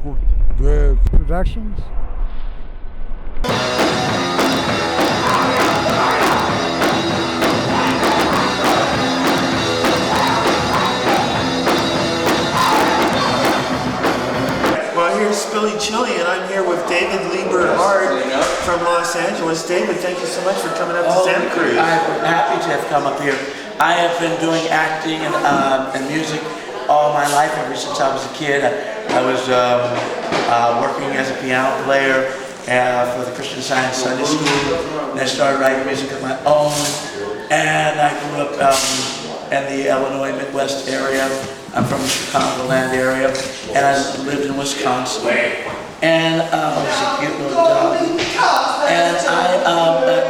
with Productions. Well, here's Spilly Chile, and I'm here with Liebe Hart from Los Angeles. David, thank you so much for coming up to Santa Cruz. I'm happy to have come up here. I have been doing acting and music all my life, ever since I was a kid. I was working as a piano player for the Christian Science Sunday School, and I started writing music of my own. And I grew up in the Illinois Midwest area. I'm from the Chicagoland area, and I lived in Wisconsin. And I was a cute little dog. And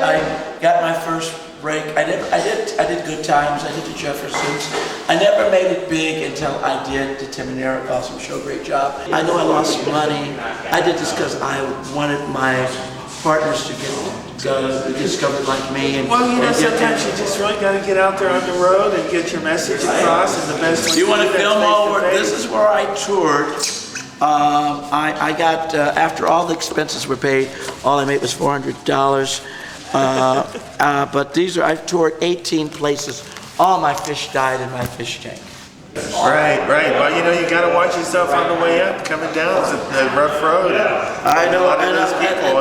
I got my first break. I did Good Times. I did the Jeffersons. I never made it big until I did the Tim and Eric Awesome Show. Great job. I know I lost some money. I did this because I wanted my partners to get discovered like me. And, well, you know, sometimes you just really got to get out there on the road and get your message across. And the best way you want to film over? This This is where I toured. I got, after all the expenses were paid, all I made was $400. But I've toured 18 places. All my fish died in my fish tank. Right. Well, you know, you got to watch yourself on the way up, coming down the rough road. I know. A lot of those people.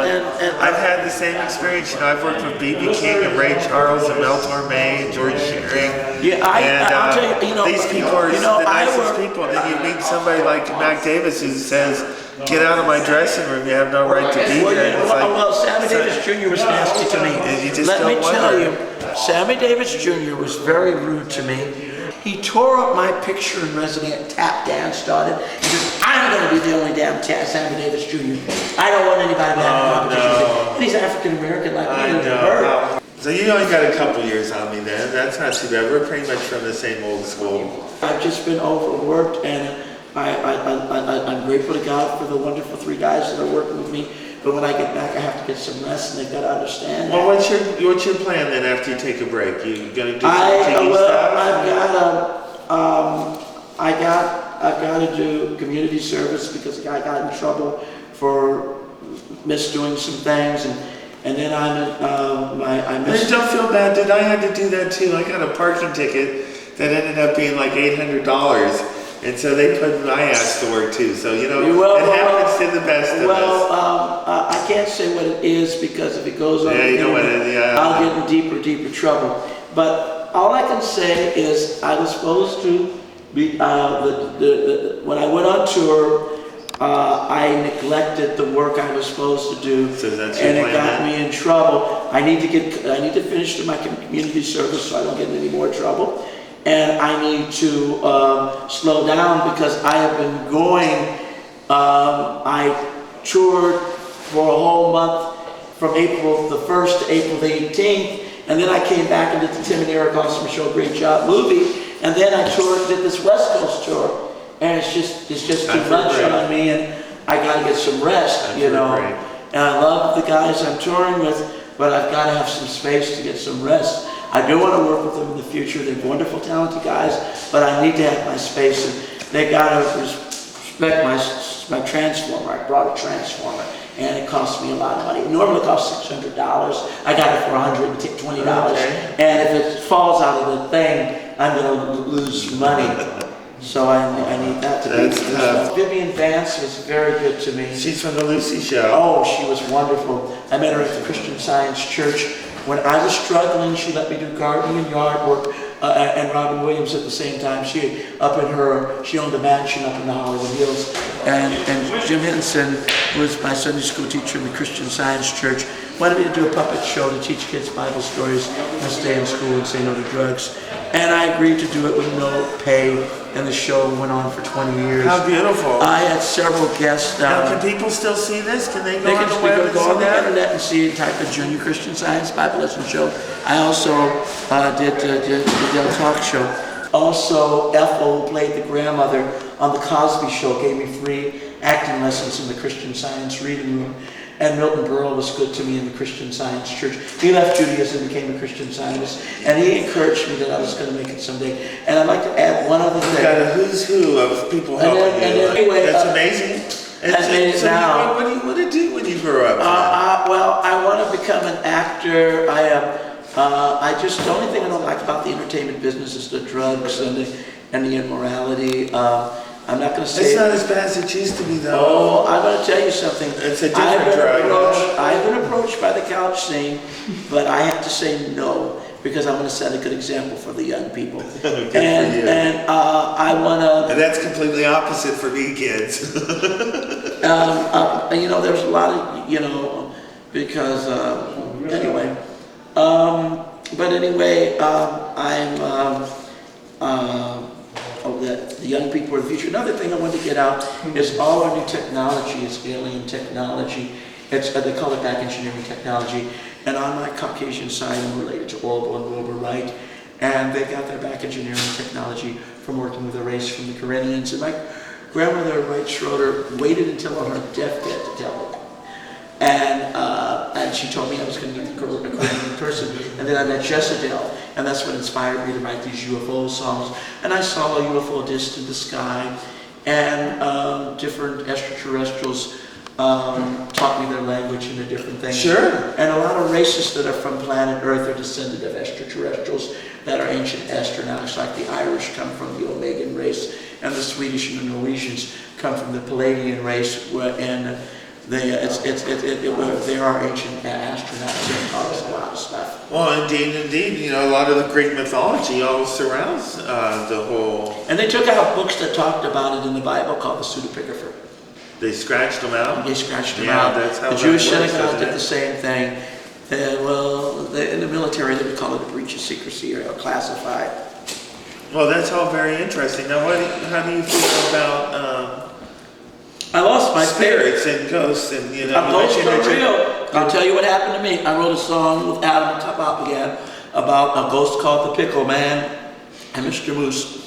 I've had the same experience. You know, I've worked with B.B. King and Ray Charles and Mel Torme and George Shearing. Yeah, I'll tell you, these people are the nicest people. Then you meet somebody like Mac Davis who says, "Get out of my dressing room. You have no right to be here." Well, Sammy Davis Jr. was nasty to me. Let me tell you, Sammy Davis Jr. was very rude to me. He tore up my picture in Resident Tap Dance on it. He says, "I'm going to be the only damn Sammy Davis Jr. I don't want anybody to have competition." And he's African American like me. So you only got a couple years on me then. That's not too bad. We're pretty much from the same old school. I've just been overworked, and I'm grateful to God for the wonderful 3 guys that are working with me. But when I get back, I have to get some rest, and they've got to understand. Well, what's your plan then after you take a break? You gonna do some TV stuff? I've got to do community service because I got in trouble for misdoing some things, and then I missed. Don't feel bad, dude. I had to do that too. I got a parking ticket that ended up being like $800. And so they put my ass to work too. So, you know, it happens to the best of us. I can't say what it is because if it goes on, I'll get in deeper trouble. But all I can say is I was supposed to be, when I went on tour, I neglected the work I was supposed to do, so that's and it got me in trouble. I need to finish my community service so I don't get in any more trouble. And I need to slow down because I have been going, I toured for a whole month from April the 1st to April the 18th, and then I came back and did the Tim and Eric Awesome Show Great Job movie, and then I did this West Coast tour, and it's just too much on me, and I gotta get some rest, you know. And I love the guys I'm touring with, but I've got to have some space to get some rest. I do want to work with them in the future. They're wonderful, talented guys, but I need to have my space, and they got to respect my transformer. I brought a transformer, and it cost me a lot of money. It normally costs $600. I got it for $120, and if it falls out of the thing, I'm going to lose money. So I need that to be. Vivian Vance was very good to me. She's from the Lucy Show. Oh, she was wonderful. I met her at the Christian Science Church. When I was struggling, she let me do gardening and yard work, and Robin Williams at the same time. She owned a mansion up in the Hollywood Hills. And Jim Henson, who was my Sunday school teacher in the Christian Science Church, wanted me to do a puppet show to teach kids Bible stories and stay in school and say no to drugs. And I agreed to do it with no pay, and the show went on for 20 years. How beautiful. I had several guests. Now, can people still see this? Can they go on the web and go see on the that? internet and see it, type of Junior Christian Science Bible Lesson Show. I also did the talk show. Also, Ethel, who played the grandmother on The Cosby Show, gave me free acting lessons in the Christian Science reading room. And Milton Berle was good to me in the Christian Science Church. He left Judaism and became a Christian Scientist, and he encouraged me that I was going to make it someday. And I'd like to add one other thing. You got a who's who of people helping you. Anyway, that's amazing. made it so now. what do you want to do when you grow up? Well, I want to become an actor. The only thing I don't like about the entertainment business is the drugs and the immorality. I'm not going to say it's not as bad as it used to be, though. Oh, I'm going to tell you something. It's a different drug. I've been approached by the couch scene, but I have to say no, because I want to set a good example for the young people. Good for you. And I want to... And that's completely opposite for me, kids. there's a lot of, because, anyway. But anyway, the young people are the future. Another thing I want to get out is all our new technology is alien technology. They call it back engineering technology. And on my Caucasian side, I'm related to Olbo and Wilbur Wright. And they got their back engineering technology from working with a race from the Carinians. And my grandmother, Wright Schroeder, waited until on her deathbed to tell me. And she told me I was going to be a Caribbean person. And then I met Jezebel, and that's what inspired me to write these UFO songs. And I saw a UFO disc in the sky, and different extraterrestrials taught me their language and their different things. Sure. And a lot of races that are from planet Earth are descended of extraterrestrials that are ancient astronauts, like the Irish come from the Omegan race, and the Swedish and the Norwegians come from the Palladian race, and they are ancient astronauts and taught us a lot of stuff. Well, indeed. A lot of the Greek mythology all surrounds the whole... And they took out books that talked about it in the Bible called the pseudepigrapher. They scratched them out? They scratched them Yeah, out. that's how the that Jewish works, synagogue doesn't did it? the same thing. In the military, they would call it a breach of secrecy or classified. Well, that's all very interesting. Now, how do you feel about I lost my spirits and ghosts and Ghosts are real. I'll tell you what happened to me. I wrote a song with Adam Top again about a ghost called the Pickle Man and Mr. Moose.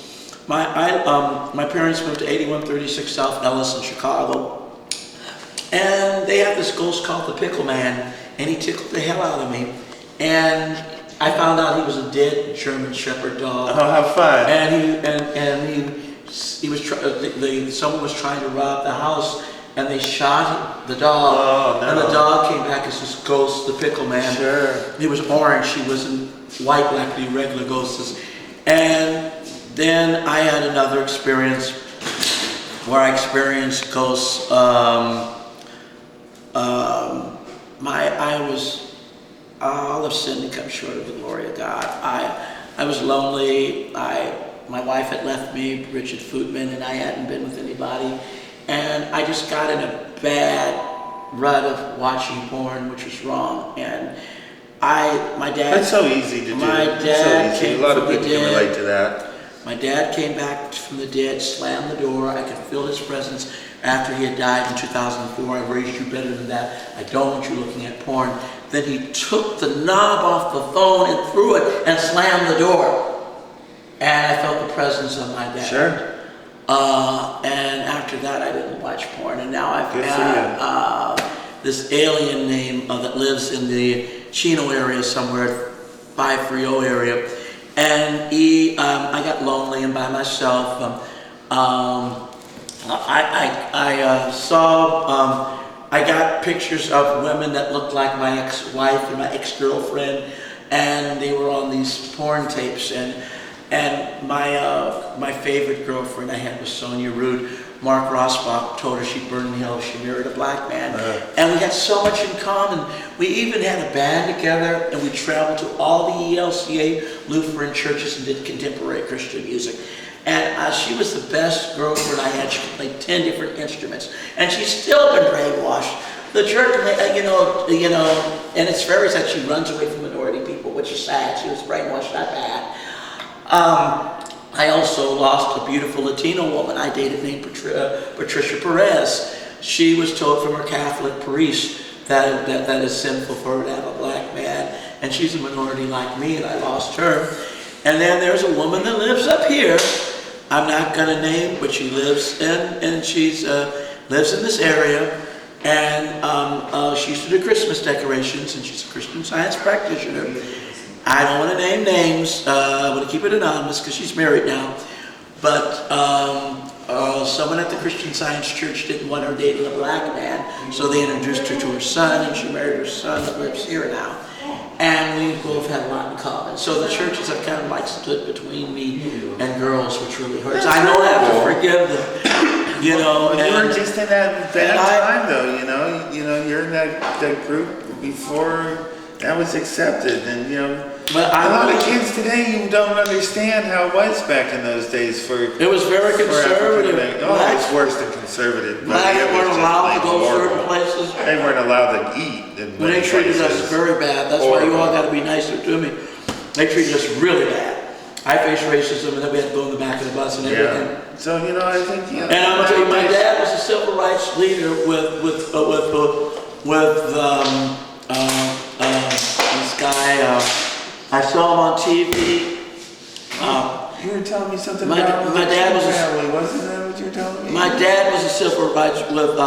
My parents moved to 8136 South Ellis in Chicago, and they had this ghost called the Pickle Man, and he tickled the hell out of me. And I found out he was a dead German Shepherd dog. Oh, how fun! Someone was trying to rob the house, and they shot the dog. Oh, no. And the dog came back as this ghost, the Pickle Man. Sure. He was orange. He wasn't white like the regular ghosts. And then I had another experience where I experienced ghosts. All of sin had come short of the glory of God. I was lonely. My wife had left me, Richard Footman, and I hadn't been with anybody. And I just got in a bad rut of watching porn, which was wrong. And my dad... That's so easy to do. My dad so easy. came A lot of from the people can dead. relate to that. My dad came back from the dead, slammed the door. I could feel his presence after he had died in 2004. I raised you better than that. I don't want you looking at porn. Then he took the knob off the phone and threw it and slammed the door. And I felt the presence of my dad. Sure. And after that, I didn't watch porn. And now I've Good had this alien name that lives in the Chino area somewhere, 530 area. And I got lonely and by myself. I got pictures of women that looked like my ex-wife and my ex-girlfriend, and they were on these porn tapes. And my favorite girlfriend I had was Sonia Rude. Mark Rosbach told her she'd burn in hell if she married a black man. And we had so much in common. We even had a band together, and we traveled to all the ELCA Lutheran churches and did contemporary Christian music. And she was the best girlfriend I had. She could play 10 different instruments. And she's still been brainwashed. The church, and it's very sad she runs away from minority people, which is sad. She was brainwashed that bad. I also lost a beautiful Latino woman I dated named Patricia Perez. She was told from her Catholic priest that is sinful for her to have a black man, and she's a minority like me, and I lost her. And then there's a woman that lives up here. I'm not going to name, but she lives and she's lives in this area, and she used to do Christmas decorations, and she's a Christian Science practitioner. I don't want to name names. I want to keep it anonymous because she's married now. But someone at the Christian Science Church didn't want her dating a black man, so they introduced her to her son, and she married her son that lives here now. And we both had a lot in common. So the churches have kind of like stood between me and girls, which really hurts. I know I have to forgive them, you know. Well, you were just in that bad time, though. You know, you're in that group before that was accepted, and you know. But a lot of kids today, you don't understand how it was back in those days for. It was very conservative. It's worse than conservative. Blacks weren't allowed to go certain places. They weren't allowed to eat. When they treated us very bad. That's why you all got to be nicer to me. They treated us really bad. I faced racism, and then we had to go in the back of the bus and everything. Yeah. So you know, I think. You know, and I'm gonna tell you, my dad was a civil rights leader with this guy. I saw him on TV. You were telling me something my dad was family, wasn't that what you were telling me? My dad was a civil rights with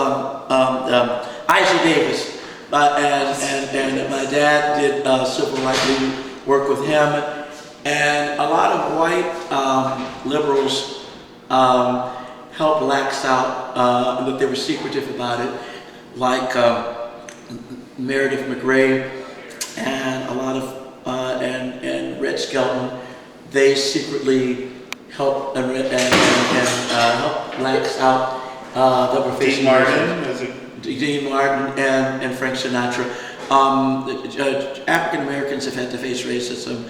Isaac Davis, and my dad did civil rights work with him, and a lot of white liberals helped blacks out, but they were secretive about it, like Meredith McRae and a lot of and Red Skelton. They secretly helped and helped blacks out that were facing Dean Martin and Frank Sinatra. African Americans have had to face racism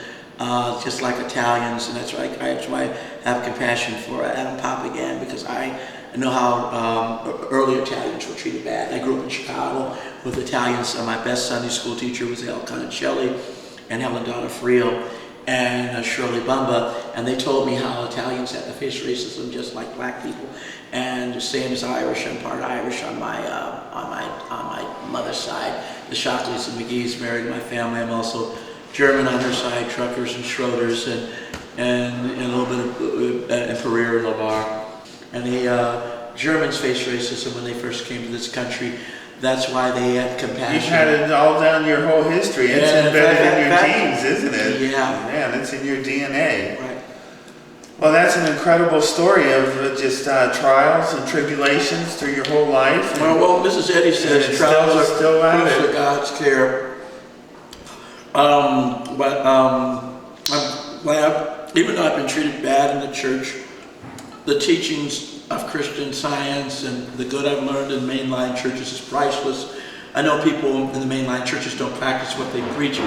just like Italians, and that's why I have compassion for Adam Papagan, because I know how early Italians were treated bad. I grew up in Chicago with Italians. My best Sunday school teacher was El Conicelli and Helen Donna Friel and Shirley Bumba, and they told me how Italians had to face racism just like black people. And the same as Irish, I'm part Irish on my mother's side. The Shockleys and McGee's married my family. I'm also German on her side, Truckers and Schroeders, and a little bit of Pereira and Lavar. And the Germans faced racism when they first came to this country. That's why they had compassion. You've had it all down your whole history. It's embedded in your genes, isn't it? Yeah. Man, it's in your DNA. Right. Well, that's an incredible story of just trials and tribulations through your whole life. Well, Mrs. Eddy says trials are still proofs of God's care. I'm glad, even though I've been treated bad in the church, the teachings of Christian Science and the good I've learned in mainline churches is priceless. I know people in the mainline churches don't practice what they preach,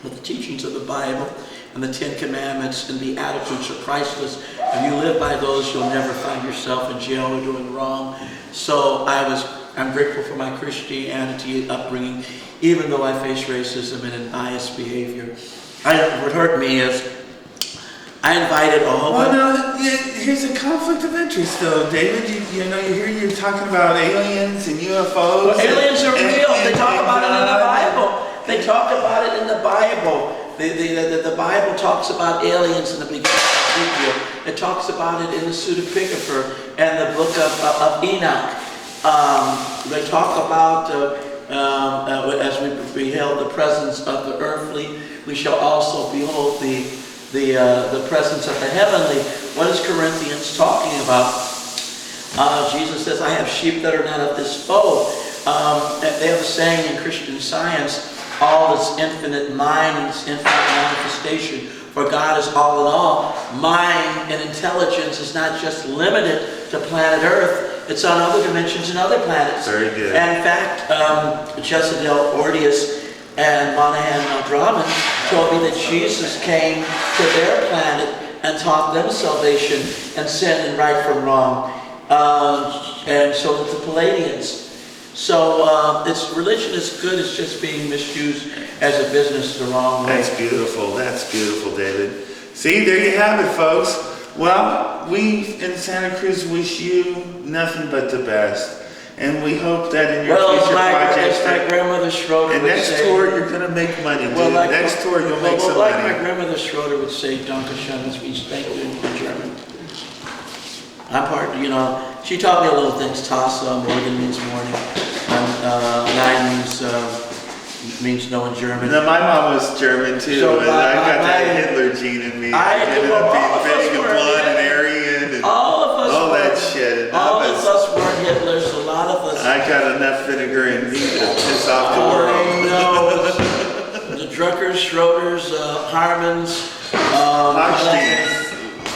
but the teachings of the Bible and the Ten Commandments and the attitudes are priceless. If you live by those, you'll never find yourself in jail or doing wrong. So I'm grateful for my Christianity upbringing, even though I face racism and biased behavior. What hurt me is I invited a whole bunch. Well, no, here's a conflict of interest, though, David. You're talking about aliens and UFOs. Well, aliens are real. They talk about it in the Bible. They talk about it in the Bible. The Bible talks about aliens in the beginning of Ezekiel. It talks about it in the Pseudepigrapher and the book of Enoch. They talk about as we beheld the presence of the earthly, we shall also behold the presence of the heavenly. What is Corinthians talking about? Jesus says, I have sheep that are not of this fold. They have a saying in Christian Science, all is infinite mind and its infinite manifestation. For God is all in all. Mind and intelligence is not just limited to planet Earth. It's on other dimensions and other planets. Very good. And in fact, Jezebel Ordius and Monahan Maldraman told me that Jesus came to their planet and taught them salvation and sin and right from wrong. And so did the Palladians. So religion is good, it's just being misused as a business the wrong way. That's beautiful, David. See, there you have it, folks. Well, we in Santa Cruz wish you nothing but the best. And we hope that in your future projects, my grandmother Schroeder and would next say, tour you're going to make money, dude. Next tour you'll make some money. Like my grandmother Schroeder would say, Danke schön, which means thank you in German. I'm part, she taught me a little things. Tassa, Morgan means morning. Nine means no in German. No, my mom was German too, so and I got that Hitler gene in me. I ended up being big and blonde and Aryan and all of us all that bullshit. All of us weren't Hitlers. A lot of us. I got enough vinegar in me to piss off the I world. know. The Druckers, Schroeders, Harmons, Hochsteins.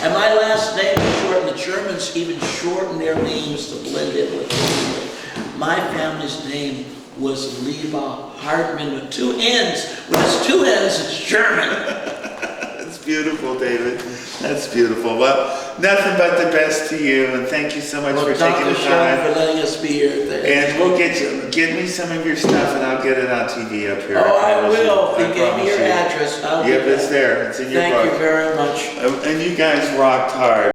and my last name is short, and the Germans even shorten their names to blend in with it. My family's name was Liebe Hartmann with 2 N's. When it's 2 N's, it's German. That's beautiful, David. That's beautiful. Well, nothing but the best to you, and thank you so much for taking the time. for letting us be here. And we'll get me some of your stuff, and I'll get it on TV up here. Oh, I promise will. you. You gave me your address. Yep, it's there. It's in your book. Thank you very much. And you guys rocked hard.